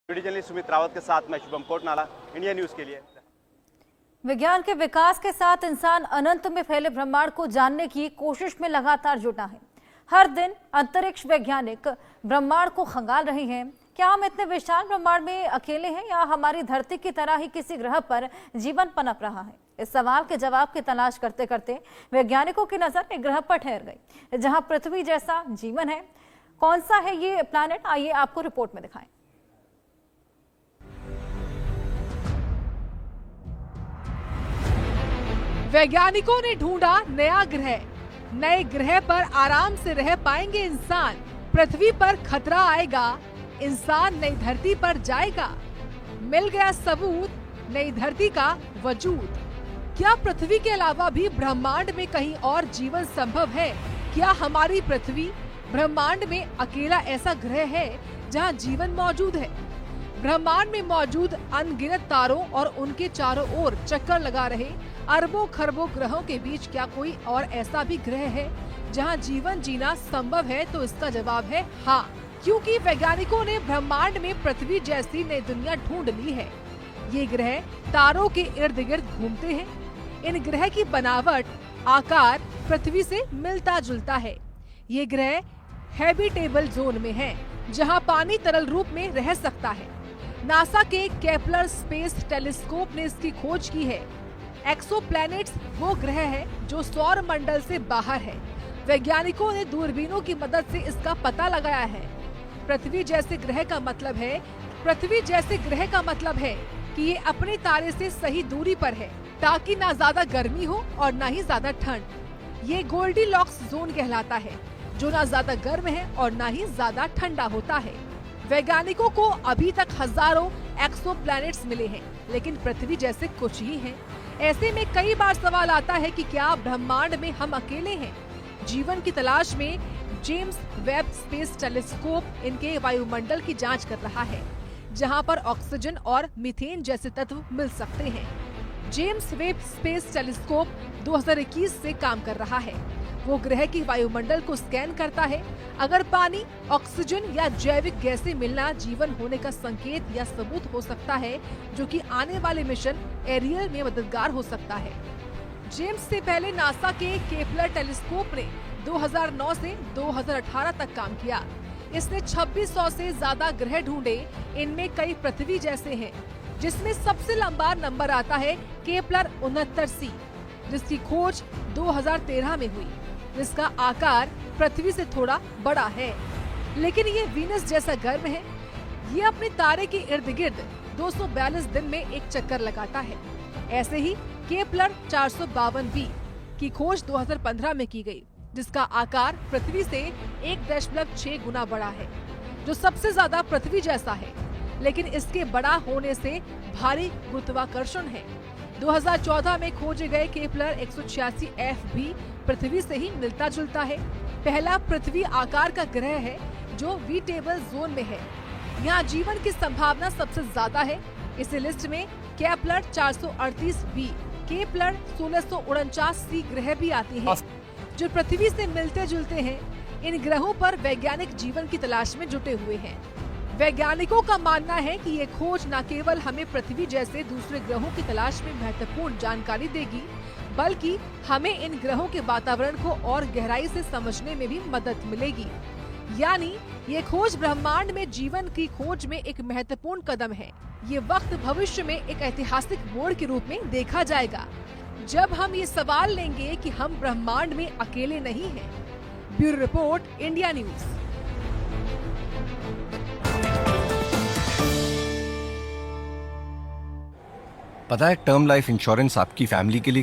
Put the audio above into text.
Video journalist Sumit Rawat के साथ मैं शुभम कोटनाला, इंडिया न्यूज के लिए। विज्ञान के विकास के साथ इंसान अनंत में फैले ब्रह्मांड को जानने की कोशिश में लगातार जुटा है। हर दिन अंतरिक्ष वैज्ञानिक ब्रह्मांड को खंगाल रहे हैं। क्या हम इतने विशाल ब्रह्मांड में अकेले हैं या हमारी धरती की तरह ही किसी ग्रह पर जीवन पनप रहा है? इस सवाल के जवाब की तलाश करते करते वैज्ञानिकों की नजर एक ग्रह पर ठहर गई जहां पृथ्वी जैसा जीवन है। कौन सा है ये प्लैनेट, आइए आपको रिपोर्ट में दिखाएं। वैज्ञानिकों ने ढूंढा नया ग्रह। नए ग्रह पर आराम से रह पाएंगे इंसान। पृथ्वी पर खतरा आएगा, इंसान नई धरती पर जाएगा। मिल गया सबूत नई धरती का वजूद। क्या पृथ्वी के अलावा भी ब्रह्मांड में कहीं और जीवन संभव है? क्या हमारी पृथ्वी ब्रह्मांड में अकेला ऐसा ग्रह है जहां जीवन मौजूद है? ब्रह्मांड में मौजूद अनगिनत तारों और उनके चारों ओर चक्कर लगा रहे अरबों खरबों ग्रहों के बीच क्या कोई और ऐसा भी ग्रह है जहां जीवन जीना संभव है? तो इसका जवाब है हाँ, क्योंकि वैज्ञानिकों ने ब्रह्मांड में पृथ्वी जैसी नई दुनिया ढूंढ ली है। ये ग्रह तारों के इर्द गिर्द घूमते हैं। इन ग्रह की बनावट, आकार पृथ्वी से मिलता जुलता है। ये ग्रह हैबिटेबल जोन में है, जहां पानी तरल रूप में रह सकता है। नासा के केपलर स्पेस टेलीस्कोप ने इसकी खोज की है। एक्सोप्लैनेट्स वो ग्रह है जो सौर मंडल से बाहर है। वैज्ञानिकों ने दूरबीनों की मदद से इसका पता लगाया है। पृथ्वी जैसे ग्रह का मतलब है कि ये अपने तारे से सही दूरी पर है, ताकि ना ज्यादा गर्मी हो और ना ही ज्यादा ठंड। ये गोल्डीलॉक्स जोन कहलाता है, जो ना ज्यादा गर्म है और ना ही ज्यादा ठंडा होता है। वैज्ञानिकों को अभी तक हजारों एक्सोप्लैनेट्स मिले हैं, लेकिन पृथ्वी जैसे कुछ ही हैं। ऐसे में कई बार सवाल आता है कि क्या ब्रह्मांड में हम अकेले हैं? जीवन की तलाश में जेम्स वेब स्पेस टेलीस्कोप इनके वायुमंडल की जांच कर रहा है, जहां पर ऑक्सीजन और मीथेन जैसे तत्व मिल सकते हैं। जेम्स वेब स्पेस टेलीस्कोप 2021 से काम कर रहा है। वो ग्रह की वायुमंडल को स्कैन करता है। अगर पानी, ऑक्सीजन या जैविक गैसें मिलना जीवन होने का संकेत या सबूत हो सकता है, जो कि आने वाले मिशन एरियल में मददगार हो सकता है। जेम्स से पहले नासा के केपलर टेलीस्कोप ने 2009 से 2018 तक काम किया। इसने 2600 से ज्यादा ग्रह ढूंढे। इनमें कई पृथ्वी जैसे हैं, जिसमें सबसे लंबा नंबर आता है केपलर 69C, जिसकी खोज 2013 में हुई, जिसका आकार पृथ्वी से थोड़ा बड़ा है, लेकिन ये वीनस जैसा गर्म है। ये अपने तारे के इर्द गिर्द 242 दिन में एक चक्कर लगाता है। ऐसे ही केपलर 452b की खोज 2015 में की गई, जिसका आकार पृथ्वी से 1.6 गुना बड़ा है, जो सबसे ज्यादा पृथ्वी जैसा है, लेकिन इसके बड़ा होने से भारी गुरुत्वाकर्षण है। 2014 में खोजे गए केपलर 186f भी पृथ्वी से ही मिलता जुलता है। पहला पृथ्वी आकार का ग्रह है जो वीटेबल जोन में है। यहाँ जीवन की संभावना सबसे ज्यादा है। इस लिस्ट में केपलर 438b, केपलर 1649c ग्रह भी आते हैं, जो पृथ्वी से मिलते जुलते हैं। इन ग्रहों पर वैज्ञानिक जीवन की तलाश में जुटे हुए हैं। वैज्ञानिकों का मानना है कि ये खोज न केवल हमें पृथ्वी जैसे दूसरे ग्रहों की तलाश में महत्वपूर्ण जानकारी देगी, बल्कि हमें इन ग्रहों के वातावरण को और गहराई से समझने में भी मदद मिलेगी। यानी ये खोज ब्रह्मांड में जीवन की खोज में एक महत्वपूर्ण कदम है। ये वक्त भविष्य में एक ऐतिहासिक मोड़ के रूप में देखा जाएगा, जब हम ये सवाल लेंगे कि हम ब्रह्मांड में अकेले नहीं हैं। Bureau report, India news. पता है, टर्म लाइफ इंश्योरेंस आपकी फैमिली के लिए